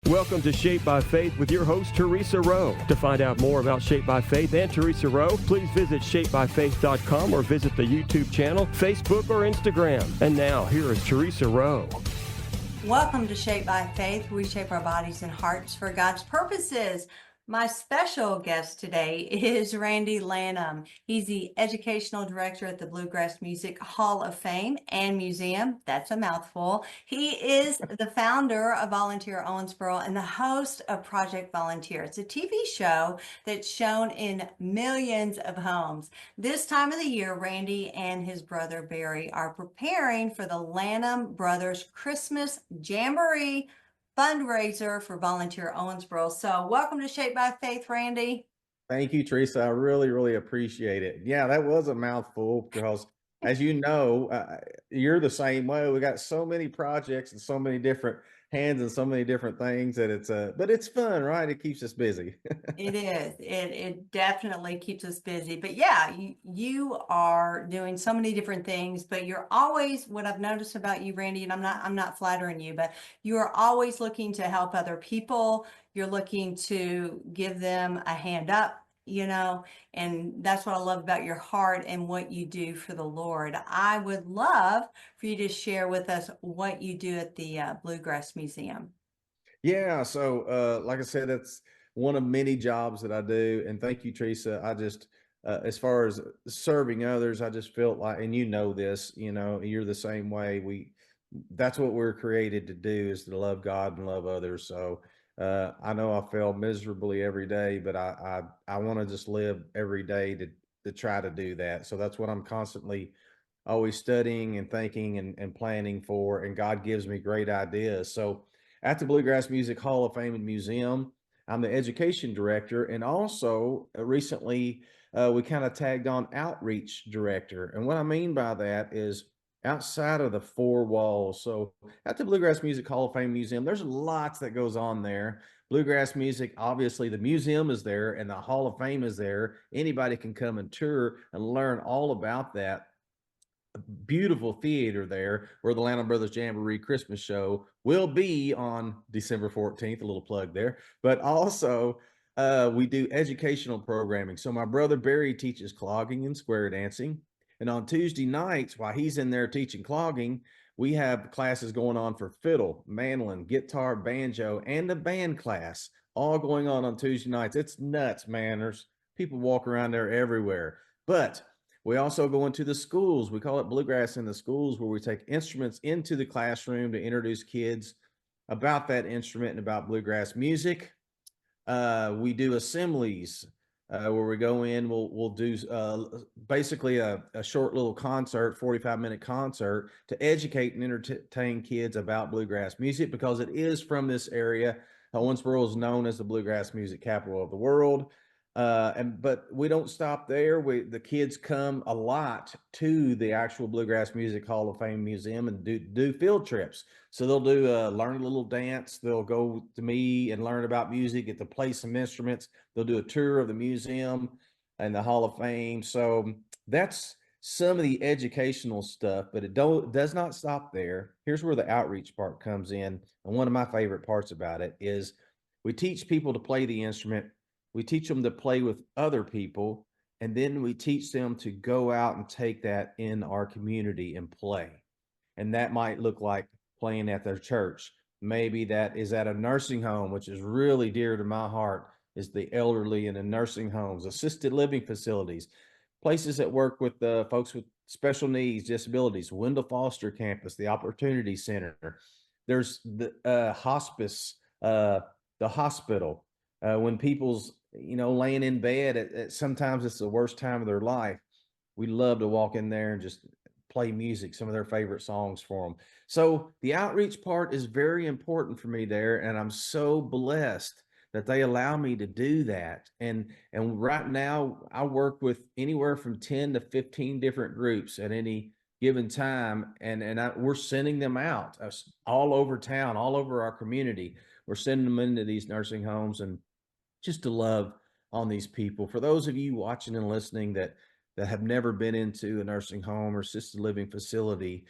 Welcome to Shaped by Faith with your host, Theresa Rowe. To find out more about Shaped by Faith and Theresa Rowe, please visit shapedbyfaith.com or visit the YouTube channel, Facebook, or Instagram. And now, here is Theresa Rowe. Welcome to Shaped by Faith. We shape our bodies and hearts for God's purposes. My special guest today is Randy Lanham. He's the Educational Director at the Bluegrass Music Hall of Fame and Museum. That's a mouthful. He is the founder of Volunteer Owensboro and the host of Project Volunteer. It's a TV show that's shown in millions of homes. This time of the year, Randy and his brother Barry are preparing for the Lanham Brothers Christmas Jamboree fundraiser for Volunteer Owensboro. So welcome to Shaped by Faith, Randy. Thank you, Teresa. I really appreciate it. Yeah, that was a mouthful because, as you know, you're the same way. We got so many projects and so many different hands and so many different things that but it's fun, right? It keeps us busy. It is. It definitely keeps us busy. But yeah, you are doing so many different things, but you're always, what I've noticed about you, Randy, and I'm not flattering you, but you are always looking to help other people. You're looking to give them a hand up, and that's what I love about your heart and what you do for the Lord. I would love for you to share with us what you do at the Bluegrass Museum. Yeah. So, like I said, that's one of many jobs that I do. And thank you, Teresa. I just, as far as serving others, I just felt like, and this, you're the same way. That's what we're created to do, is to love God and love others. So, I know I fail miserably every day, but I want to just live every day to try to do that. So that's what I'm constantly always studying and thinking and planning for. And God gives me great ideas. So at the Bluegrass Music Hall of Fame and Museum, I'm the education director, and also recently we kind of tagged on outreach director. And what I mean by that is outside of the four walls. So at the Bluegrass Music Hall of Fame Museum, there's lots that goes on there. Bluegrass music, obviously the museum is there and the Hall of Fame is there. Anybody can come and tour and learn all about that. Beautiful theater there where the Lanham Brothers Jamboree Christmas show will be on December 14th, a little plug there. But also we do educational programming. So my brother Barry teaches clogging and square dancing. And on Tuesday nights, while he's in there teaching clogging, we have classes going on for fiddle, mandolin, guitar, banjo, and a band class, all going on Tuesday nights. It's nuts, man. There's people walk around there everywhere. But we also go into the schools. We call it Bluegrass in the Schools, where we take instruments into the classroom to introduce kids about that instrument and about bluegrass music. We do assemblies where we go in. We'll do basically a short little concert, 45-minute concert, to educate and entertain kids about bluegrass music, because it is from this area. Owensboro is known as the bluegrass music capital of the world. But we don't stop there. The kids come a lot to the actual Bluegrass Music Hall of Fame Museum and do field trips. So they'll do learn a little dance. They'll go to me and learn about music, get to play some instruments. They'll do a tour of the museum and the Hall of Fame. So that's some of the educational stuff, but it does not stop there. Here's where the outreach part comes in. And one of my favorite parts about it is we teach people to play the instrument. We teach them to play with other people, and then we teach them to go out and take that in our community and play. And that might look like playing at their church. Maybe that is at a nursing home, which is really dear to my heart, is the elderly in the nursing homes, assisted living facilities, places that work with folks with special needs, disabilities, Wendell Foster Campus, the Opportunity Center. There's the hospice, the hospital. When people's laying in bed sometimes it's the worst time of their life, we love to walk in there and just play music, some of their favorite songs for them. So the outreach part is very important for me there, and I'm so blessed that they allow me to do that. And right now I work with anywhere from 10 to 15 different groups at any given time, and we're sending them out all over town, all over our community. We're sending them into these nursing homes and just to love on these people. For those of you watching and listening that have never been into a nursing home or assisted living facility,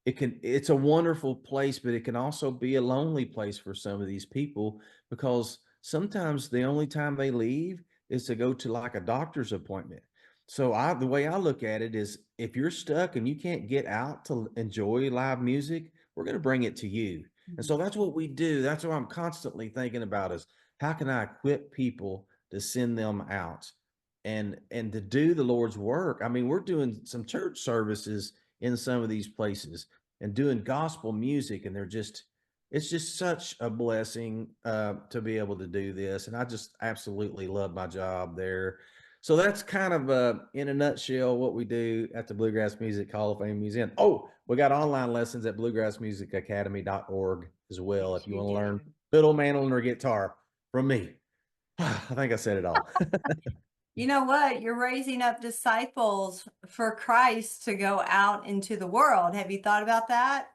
it's a wonderful place, but it can also be a lonely place for some of these people because sometimes the only time they leave is to go to like a doctor's appointment. So the way I look at it is if you're stuck and you can't get out to enjoy live music, we're going to bring it to you. And so that's what we do. That's what I'm constantly thinking about is how can I equip people to send them out and to do the Lord's work. I mean, we're doing some church services in some of these places and doing gospel music, and it's just such a blessing to be able to do this. And I just absolutely love my job there. So that's kind of in a nutshell what we do at the Bluegrass Music Hall of Fame Museum. Oh, we got online lessons at bluegrassmusicacademy.org as well Yes, if you you want to learn do. fiddle, mandolin, or guitar from me. I think I said it all. You know what? You're raising up disciples for Christ to go out into the world. Have you thought about that?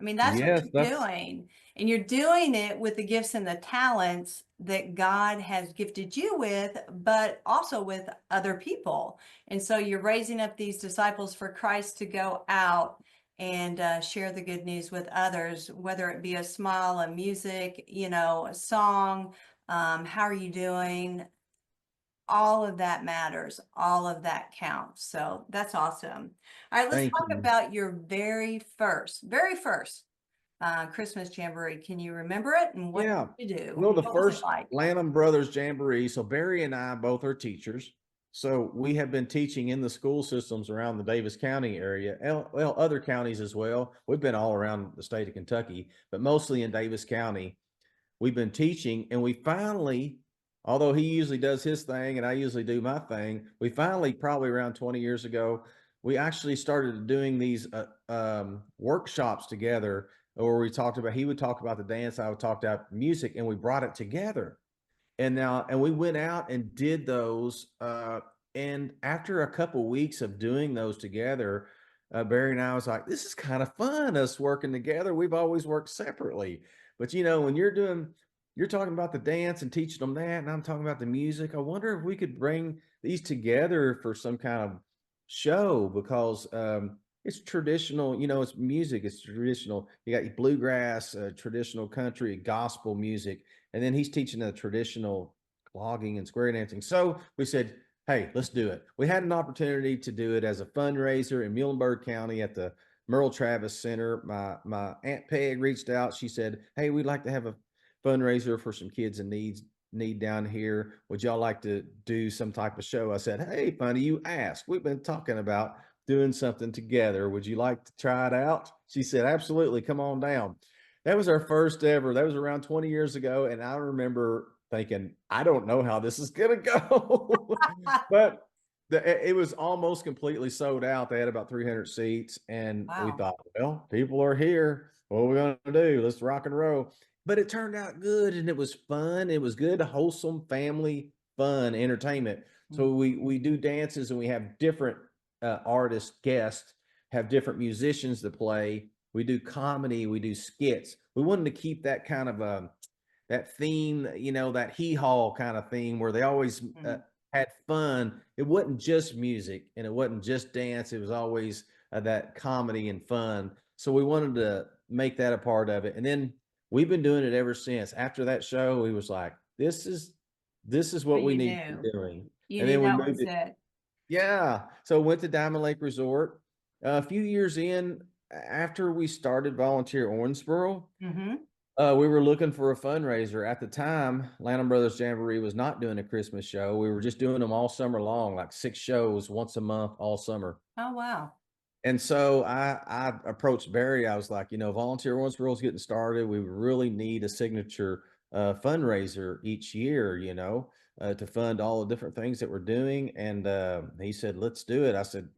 I mean, that's what Yes, you're doing. And you're doing it with the gifts and the talents that God has gifted you with, but also with other people. And so you're raising up these disciples for Christ to go out and share the good news with others, whether it be a smile, a music, a song. How are you doing? All of that matters. All of that counts. So that's awesome. All right, let's thank talk you. about your very first Christmas Jamboree. Can you remember it and what Yeah. did you do? Well, the What was it first like? Lanham Brothers Jamboree. So Barry and I both are teachers. So we have been teaching in the school systems around the Davis County area, well, other counties as well. We've been all around the state of Kentucky, but mostly in Davis County. We've been teaching, and we finally, although he usually does his thing and I usually do my thing, we finally, probably around 20 years ago, we actually started doing these workshops together where he would talk about the dance, I would talk about music, and we brought it together. And we went out and did those. And after a couple weeks of doing those together, Barry and I was like, this is kind of fun, us working together. We've always worked separately. But when you're talking about the dance and teaching them that, and I'm talking about the music, I wonder if we could bring these together for some kind of show because it's traditional, it's music, it's traditional. You got bluegrass, traditional country, gospel music, and then he's teaching the traditional clogging and square dancing. So we said, hey, let's do it. We had an opportunity to do it as a fundraiser in Muhlenberg County at the Merle Travis Center. My Aunt Peg reached out. She said, hey, we'd like to have a fundraiser for some kids in need down here. Would y'all like to do some type of show? I said, hey, funny you ask. We've been talking about doing something together. Would you like to try it out? She said, absolutely. Come on down. That was our first ever. That was around 20 years ago. And I remember thinking, I don't know how this is going to go. But it was almost completely sold out. They had about 300 seats. And we Wow. thought, well, people are here. What are we going to do? Let's rock and roll. But it turned out good and it was fun. It was good, wholesome, family, fun, entertainment. So we do dances and we have different artists, guests, have different musicians to play. We do comedy, we do skits. We wanted to keep that kind of that theme, that hee-haw kind of theme where they always had fun. It wasn't just music and it wasn't just dance. It was always that comedy and fun. So we wanted to make that a part of it. And then we've been doing it ever since. After that show, we was like, this is what we You need to knew. be doing. You And knew then we that moved was it. it. Yeah. So went to Diamond Lake Resort. A few years in, after we started Volunteer Owensboro, Mm-hmm. we were looking for a fundraiser. At the time, Lanham Brothers Jamboree was not doing a Christmas show. We were just doing them all summer long, like 6 shows once a month, all summer. Oh, wow. And so I approached Barry. I was like, Volunteer Owensboro is getting started. We really need a signature fundraiser each year, to fund all the different things that we're doing. And he said, let's do it. I said,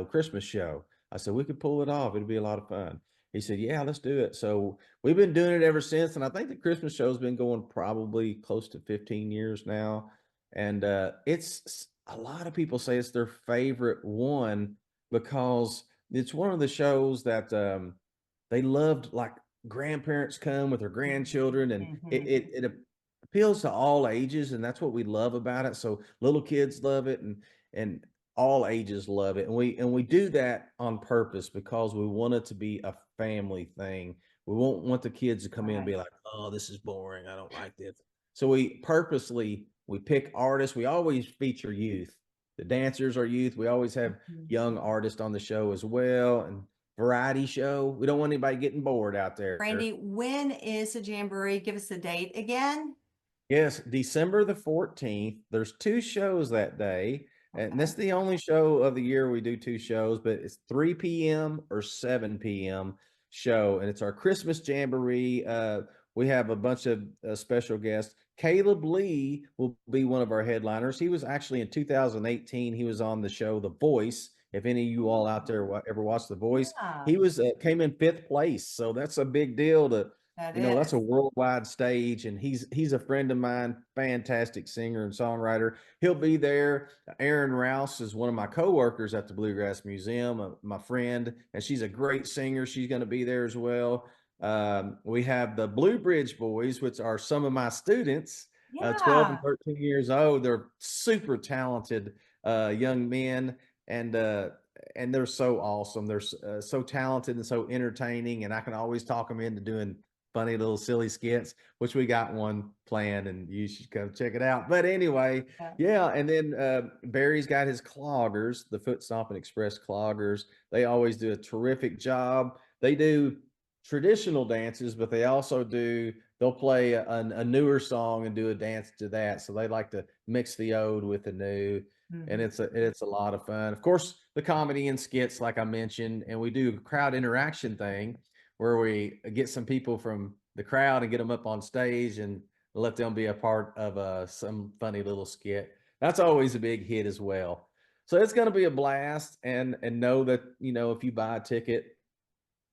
Christmas show. I said, we could pull it off. It'd be a lot of fun. He said, yeah, let's do it. So we've been doing it ever since. And I think the Christmas show has been going probably close to 15 years now. And it's a lot of people say it's their favorite one because it's one of the shows that they loved, like grandparents come with their grandchildren, and it appeals to all ages, and that's what we love about it. So little kids love it, and all ages love it. And we do that on purpose because we want it to be a family thing. We won't want the kids to come in and be Right. like, oh, this is boring. I don't like this. So we purposely we pick artists. We always feature youth. The dancers are youth. We always have Mhm. young artists on the show as well. And variety show. We don't want anybody getting bored out there. Randy, when is the Jamboree? Give us the date again. Yes, December the 14th. There's two shows that day. And Okay. that's the only show of the year we do two shows, but it's 3 p.m. or 7 p.m. show. And it's our Christmas Jamboree. We have a bunch of special guests. Kaleb Lee will be one of our headliners. He was actually in 2018. He was on the show The Voice. If any of you all out there ever watched The Voice, Yeah, he was came in fifth place. So that's a big deal to that that's a is. worldwide stage, and he's a friend of mine, fantastic singer and songwriter. He'll be there. Erin Rouse is one of my coworkers at the Bluegrass Museum, my friend, and she's a great singer. She's going to be there as well. We have the Blue Bridge Boys, which are some of my students, 12 and Yeah. 13 years old. They're super talented young men, and they're so awesome. They're so talented and so entertaining, and I can always talk them into doing funny little silly skits, which we got one planned and you should come check it out. But anyway, Yeah. yeah. And then Barry's got his cloggers, the Footstompin Express cloggers. They always do a terrific job. They do traditional dances, but they'll play a newer song and do a dance to that. So they like to mix the old with the new. And Mhm. it's a lot of fun. Of course, the comedy and skits, like I mentioned, and we do a crowd interaction thing where we get some people from the crowd and get them up on stage and let them be a part of some funny little skit. That's always a big hit as well. So it's going to be a blast, and know that if you buy a ticket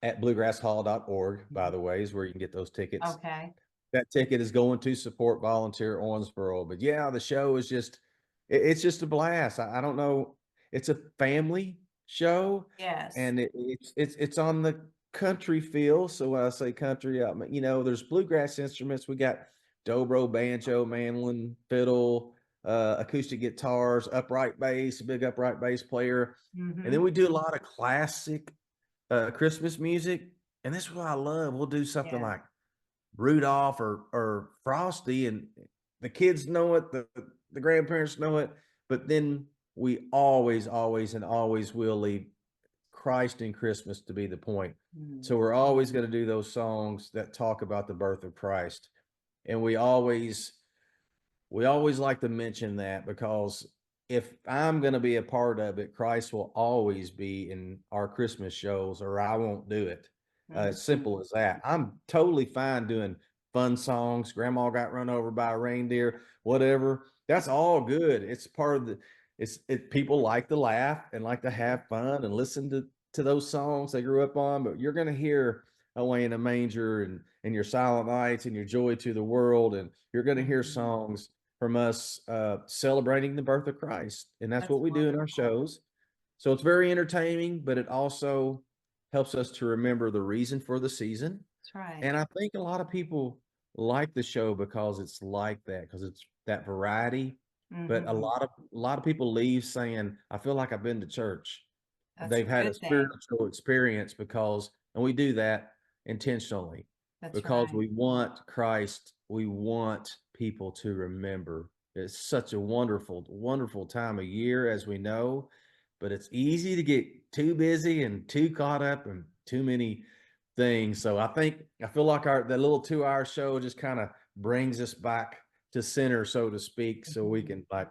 at bluegrasshall.org, by the way, is where you can get those tickets. Okay. That ticket is going to support Volunteer Owensboro. But yeah, the show is it's just a blast. I don't know. It's a family show, Yes. and it's on the country feel. So when I say country, there's bluegrass instruments. We got dobro, banjo, mandolin, fiddle, acoustic guitars, upright bass, a big upright bass player, and then Hmm. we do a lot of classic Christmas music. And this is what I love. We'll do something Yeah. like Rudolph or Frosty, and the kids know it, the grandparents know it, but then we always, always, and always will leave Christ and Christmas to be the point. Mm. So we're always going to do those songs that talk about the birth of Christ, and we always like to mention that because if I'm going to be a part of it, Christ will always be in our Christmas shows, or I won't do it. It's Mhm. simple as that. I'm totally fine doing fun songs. Grandma got run over by a reindeer, whatever. That's all good. It's part of people like to laugh and like to have fun and listen to those songs they grew up on. But you're going to hear Away in a Manger and your Silent Nights and your Joy to the World, and you're going to hear Mhm. songs from us celebrating the birth of Christ. And that's That's what we do in our wonderful. shows. So it's very entertaining, but it also helps us to remember the reason for the season. That's right. And I think a lot of people like the show because it's like that, because it's that variety. But a Hmm. lot of a lot of people leave saying, I feel like I've been to church. That's a They've had a good thing. spiritual experience and we do that intentionally That's because right. we want Christ, we want people to remember. It's such a wonderful, wonderful time of year, as we know, but it's easy to get too busy and too caught up and too many things. So I feel like the little 2 hour show just kind of brings us back to center, so to speak, so we Mhm. can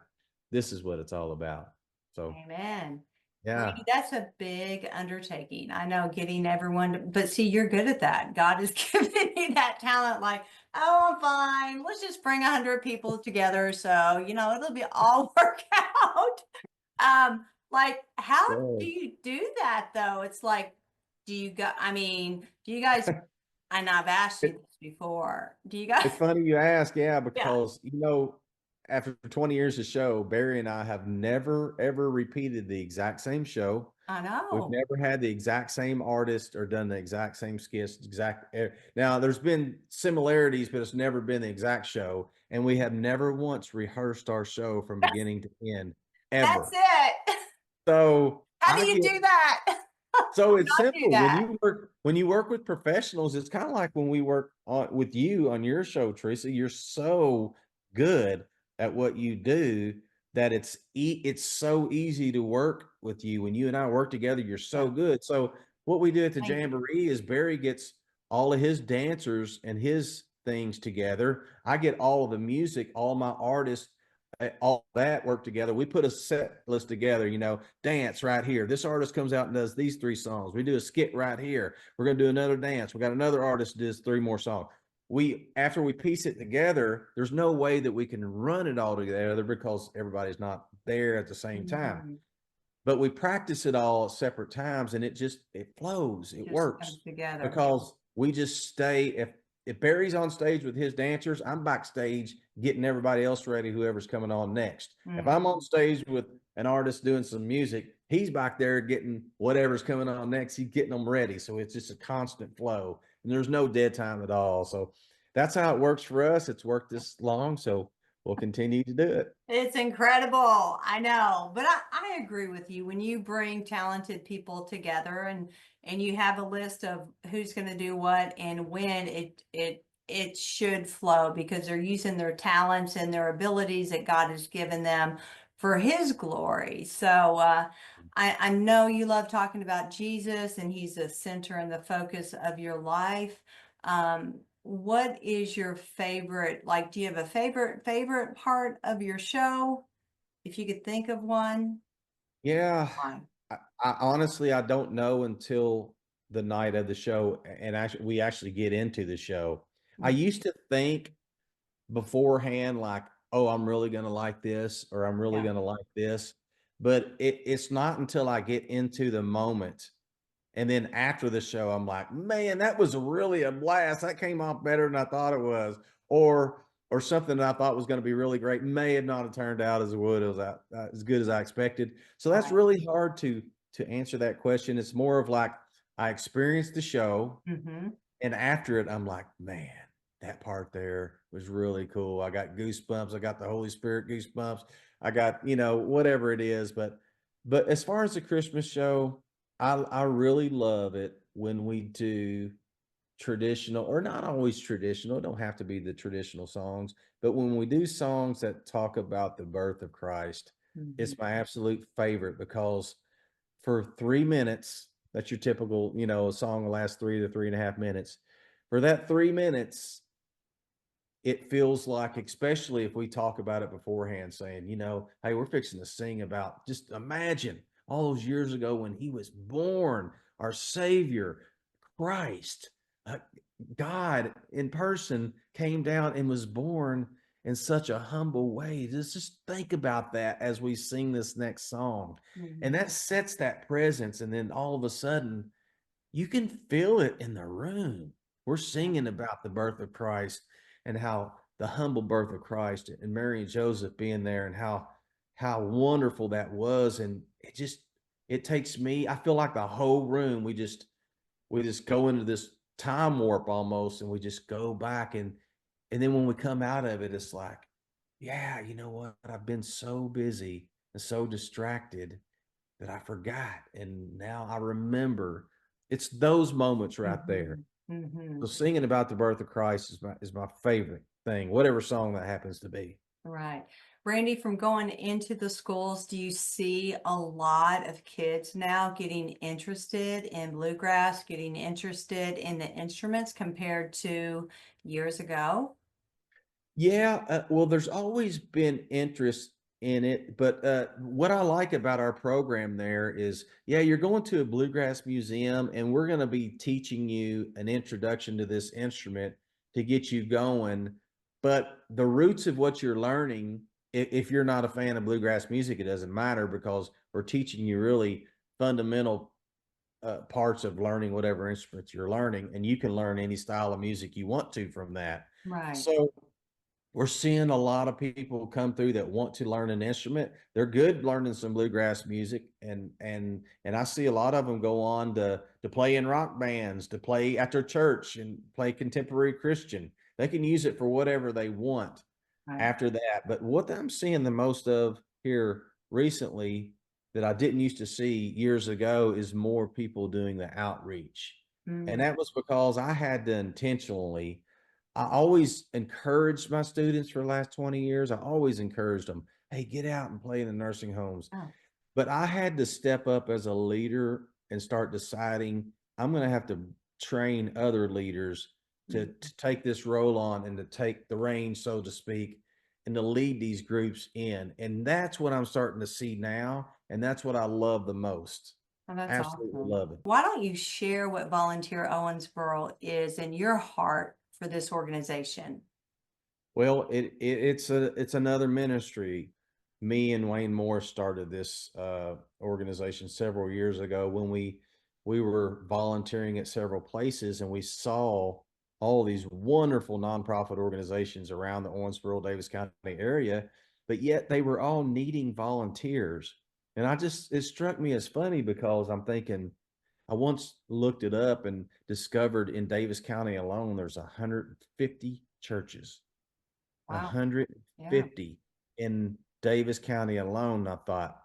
this is what it's all about. So Amen. yeah. Randy, that's a big undertaking. I know getting everyone but see, you're good at that. God has given you that talent. Like, oh, I'm fine. Let's just bring 100 people together. So, it'll be all work out. Like, how Yeah. do you do that though? It's like, do you guys, and I've asked you It, this before. Do you guys, it's funny you ask, yeah, yeah, because after 20 years of show, Barry and I have never ever repeated the exact same show. I We've know. never had the exact same artist or done the exact same skits. Now, there's been similarities, but it's never been the exact show. And we have never once rehearsed our show from That's, beginning to end, that's ever. it. So How do I you get do that? so it's Not do simple. When that. you work with professionals, it's kind of like when we work on with you on your show, Teresa. You're so good at what you do that it's so easy to work with you. When you and I work together, you're so Yeah, good. So what we do at the thank you. Jamboree is Barry gets all of his dancers and his things together. I get all of the music, all my artists, all that work together. We put a set list together, dance right here. This artist comes out and does these 3 songs. We do a skit right here. We're going to do another dance. We got another artist does 3 more songs. After we piece it together, there's no way that we can run it all together because everybody's not there at the same time. Mhm. But we practice it all at separate times, and it flows. It Just comes works together. because we just stay. If Barry's on stage with his dancers, I'm backstage getting everybody else ready, whoever's coming on next. If I'm on Mhm. stage with an artist doing some music, he's back there getting whatever's coming on next. He's getting them ready. So it's just a constant flow, and there's no dead time at all. So that's how it works for us. It's worked this long, so we'll continue to do it. It's incredible. I know. But I agree with you. When you bring talented people together and you have a list of who's going to do what and when, it should flow because they're using their talents and their abilities that God has given them for his glory. So I know you love talking about Jesus and he's the center and the focus of your life. What is your favorite? Like, do you have a favorite part of your show? If you could think of one, Yeah, why? I honestly I don't know until the night of the show, and actually we actually get into the show. I Mhm. used to think beforehand like, oh, I'm really gonna like this, or I'm really Yeah. gonna like this, but it's not until I get into the moment. And then after the show, I'm like, man, that was really a blast. That came off better than I thought it was. Or something that I thought was going to be really great may have not have turned out as would as as good as I expected. So that's Right. really hard to answer that question. It's more of like I experienced the show, Mm-hmm. and after it, I'm like, man, that part there was really cool. I got goosebumps. I got the Holy Spirit goosebumps. I got, whatever it is. But as far as the Christmas show, I really love it when we do traditional, or not always traditional, it don't have to be the traditional songs, but when we do songs that talk about the birth of Christ, Mm-hmm. it's my absolute favorite because for 3 minutes, that's your typical, a song will last 3 to 3.5 minutes. For that 3 minutes, it feels like, especially if we talk about it beforehand, saying, hey, we're fixing to sing about, just imagine all those years ago when he was born, our Savior, Christ, uh, God in person came down and was born in such a humble way. Just think about that as we sing this next song. And Mm-hmm. that sets that presence. And then all of a sudden, you can feel it in the room. We're singing about the birth of Christ and how the humble birth of Christ and Mary and Joseph being there and how wonderful that was. And it takes me, I feel like the whole room, we just go into this time warp almost, and we just go back, and then when we come out of it, it's like, yeah, you know what? I've been so busy and so distracted that I forgot. And now I remember. It's those moments right there. Mm-hmm. Mm-hmm. So singing about the birth of Christ is my favorite thing, whatever song that happens to be. Right. Randy, from going into the schools, do you see a lot of kids now getting interested in bluegrass, getting interested in the instruments compared to years ago? Yeah, well, there's always been interest in it, but what I like about our program there is, yeah, you're going to a bluegrass museum, and we're going to be teaching you an introduction to this instrument to get you going. But the roots of what you're learning, if you're not a fan of bluegrass music, it doesn't matter because we're teaching you really fundamental parts of learning whatever instruments you're learning, and you can learn any style of music you want to from that. Right. So we're seeing a lot of people come through that want to learn an instrument. They're good learning some bluegrass music, and I see a lot of them go on to play in rock bands, to play at their church and play contemporary Christian. They can use it for whatever they want Right. after that. But what I'm seeing the most of here recently that I didn't used to see years ago is more people doing the outreach. And that was because I had to intentionally, I always encouraged my students for the last 20 years. I always encouraged them, hey, get out and play in the nursing homes. Oh, But I had to step up as a leader and start deciding I'm going to have to train other leaders to take this role on and to take the reins, so to speak, and to lead these groups in. And that's what I'm starting to see now. And that's what I love the most. oh, that's Absolutely awesome. love it. Why don't you share what Volunteer Owensboro is in your heart for this organization? Well, it's another ministry. Me and Wayne Moore started this organization several years ago when we were volunteering at several places, and we saw all these wonderful nonprofit organizations around the Owensboro, Davis County area, but yet they were all needing volunteers. And it struck me as funny because I'm thinking, I once looked it up and discovered in Davis County alone, there's 150 churches. Wow. 150 in Davis County alone. I thought,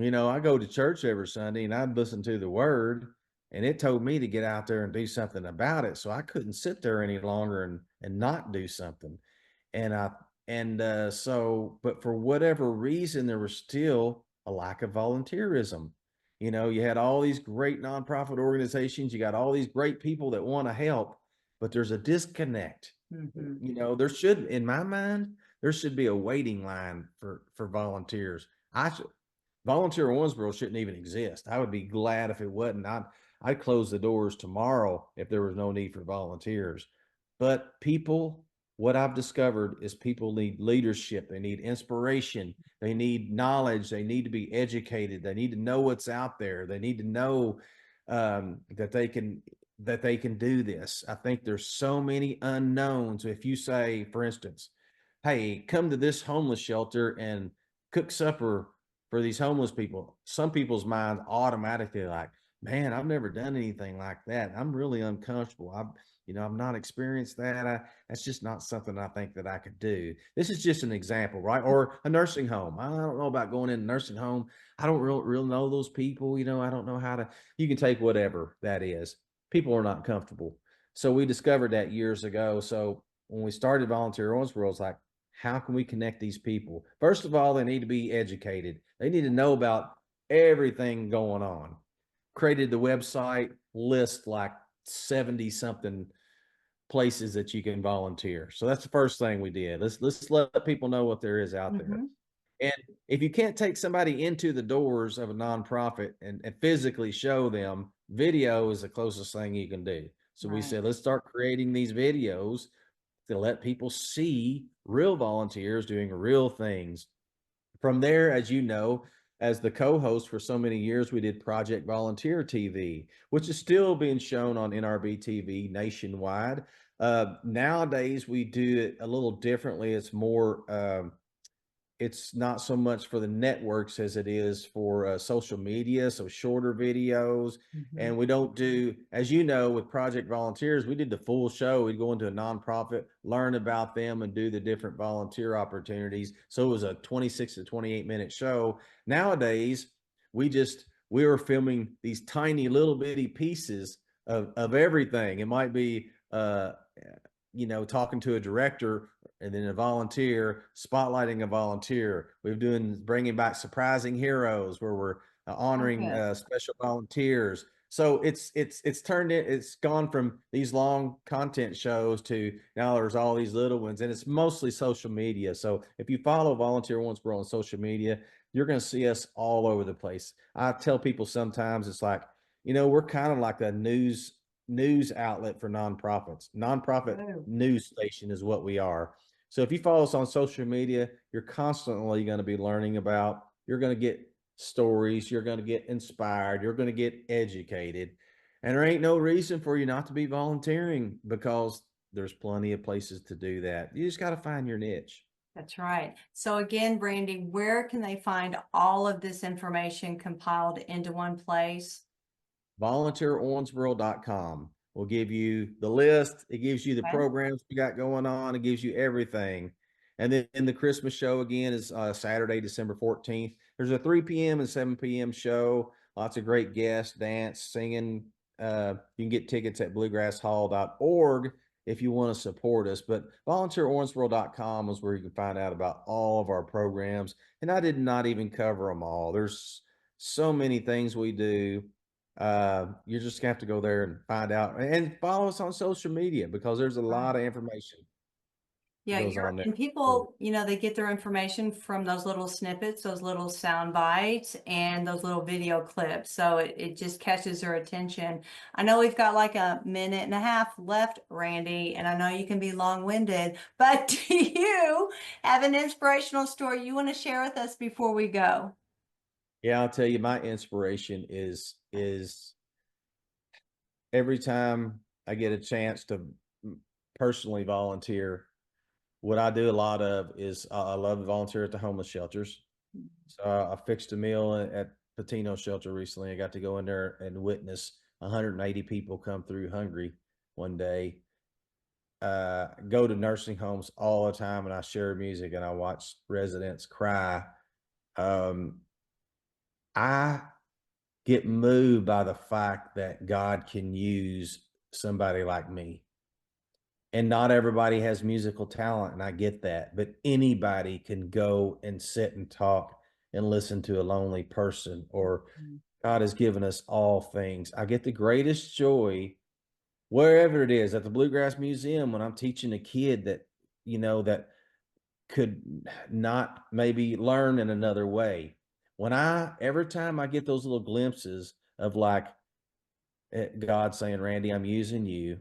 I go to church every Sunday and I'd listen to the word, and it told me to get out there and do something about it. So I couldn't sit there any longer and not do something. And but for whatever reason, there was still a lack of volunteerism. You had all these great nonprofit organizations, you got all these great people that want to help, but there's a disconnect. There should, in my mind, there should be a waiting line for volunteers. Volunteer Owensboro shouldn't even exist. I would be glad if it wasn't. I'd close the doors tomorrow if there was no need for volunteers. But what I've discovered is people need leadership. They need inspiration. They need knowledge. They need to be educated. They need to know what's out there. They need to know that they can do this. I think there's so many unknowns. If you say, for instance, hey, come to this homeless shelter and cook supper for these homeless people, some people's minds automatically like, man, I've never done anything like that. I'm really uncomfortable. I've not experienced that. That's just not something I think that I could do. This is just an example, right? Or a nursing home. I don't know about going in a nursing home. I don't really know those people. I don't know you can take whatever that is. People are not comfortable. So we discovered that years ago. So when we started Volunteer Owensboro, it's like, how can we connect these people? First of all, they need to be educated. They need to know about everything going on. Created the website, list like 70 something places that you can volunteer. So that's the first thing we did. Let's let people know what there is out there. And if you can't take somebody into the doors of a nonprofit and physically show them, video is the closest thing you can do. So we said, let's start creating these videos to let people see real volunteers doing real things. From there, as you know, as the co-host for so many years, we did Project Volunteer TV, which is still being shown on NRB TV nationwide. Nowadays, we do it a little differently. It's not so much for the networks as it is for social media, so shorter videos. And we don't do, as you know, with Project Volunteers, we did the full show. We'd go into a nonprofit, learn about them, and do the different volunteer opportunities. So it was a 26 to 28-minute show. Nowadays, we were filming these tiny little bitty pieces of everything. It might be talking to a director and then a volunteer, spotlighting a volunteer. We've bringing back Surprising Heroes, where we're honoring special volunteers. So it's gone from these long content shows to now there's all these little ones, and it's mostly social media. So if you follow Volunteer Owensboro on social media, you're going to see us all over the place. I tell people sometimes it's like, we're kind of like a news outlet for nonprofits. Nonprofit news station is what we are. So if you follow us on social media, you're constantly going to be learning about, you're going to get stories, you're going to get inspired, you're going to get educated. And there ain't no reason for you not to be volunteering, because there's plenty of places to do that. You just got to find your niche. That's right. So again, Brandy, where can they find all of this information compiled into one place? VolunteerOwensboro.com will give you the list. It gives you the programs we got going on. It gives you everything. And then the Christmas show again is Saturday, December 14th. There's a 3 p.m. and 7 p.m. show. Lots of great guests, dance, singing. You can get tickets at bluegrasshall.org if you want to support us. But volunteerowensboro.com is where you can find out about all of our programs. And I did not even cover them all. There's so many things we do. You're just gonna have to go there and find out, and follow us on social media, because there's a lot of information. Yeah, goes on there. and people, they get their information from those little snippets, those little sound bites, and those little video clips. So it just catches their attention. I know we've got like a minute and a half left, Randy, and I know you can be long-winded, but do you have an inspirational story you want to share with us before we go? Yeah, I'll tell you, my inspiration is every time I get a chance to personally volunteer. What I do a lot of is I love to volunteer at the homeless shelters. So I fixed a meal at Patino Shelter recently. I got to go in there and witness 180 people come through hungry one day. Go to nursing homes all the time, and I share music and I watch residents cry. I get moved by the fact that God can use somebody like me. And not everybody has musical talent, and I get that, but anybody can go and sit and talk and listen to a lonely person, or God has given us all things. I get the greatest joy wherever it is, at the Bluegrass Museum, when I'm teaching a kid that, that could not maybe learn in another way. Every time I get those little glimpses of like God saying, Randy, I'm using you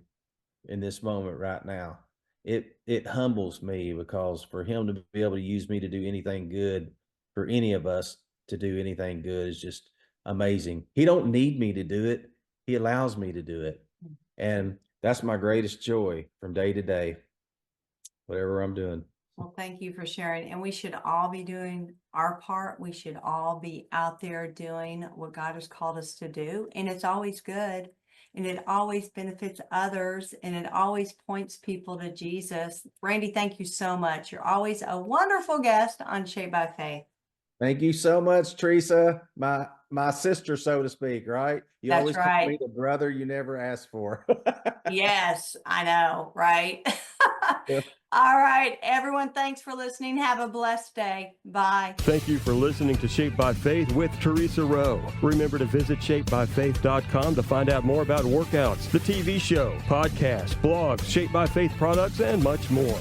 in this moment right now, it humbles me, because for him to be able to use me to do anything good, for any of us to do anything good, is just amazing. He don't need me to do it. He allows me to do it. And that's my greatest joy from day to day, whatever I'm doing. Well, thank you for sharing. And we should all be doing our part. We should all be out there doing what God has called us to do. And it's always good. And it always benefits others, and it always points people to Jesus. Randy, thank you so much. You're always a wonderful guest on Shaped by Faith. Thank you so much, Theresa, my sister, so to speak, right? You That's always right. call me the brother you never asked for. Yes, I know, right? Yeah. All right, everyone, thanks for listening. Have a blessed day. Bye. Thank you for listening to Shaped by Faith with Theresa Rowe. Remember to visit shapedbyfaith.com to find out more about workouts, the TV show, podcasts, blogs, Shaped by Faith products, and much more.